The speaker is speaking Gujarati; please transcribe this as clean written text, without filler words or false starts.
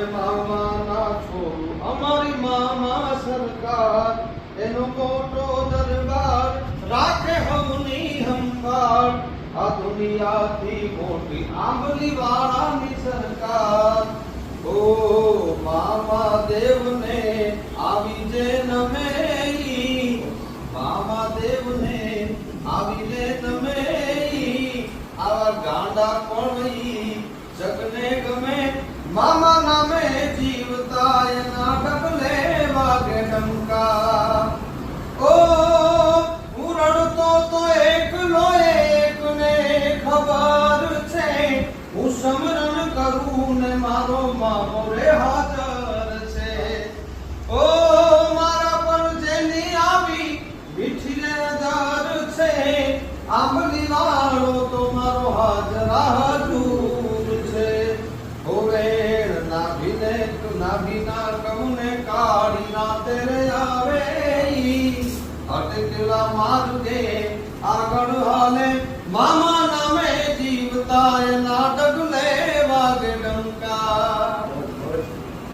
મામા ના છોરું અમારી મામા સરકાર એનો મોટો દરબાર રાખે હમની હંભાળ આ દુનિયાથી મોટી આંબલી વાળાની સરકાર ઓ મામા દેવને આવી જે નમે મામા દેવને આવી જે નમે આવા ગાંડા પણ જગને ગમે મામા નામે જીવતા એના ડગલે વાગે ડંકા ઓ હું રડતો તો એકલો એકને ખબર છે હું સમરણ કરું ને મારો મામો રે હાજર છે ઓ મારા પર જેની આવી મીઠી ને નજર છે આંબલી વાળો તો મારો હાજરા હજૂર છે હોવે નાભીના કમને કાઢી ના તેરે આવે અટકેલા માર્ગે આગળ હાલે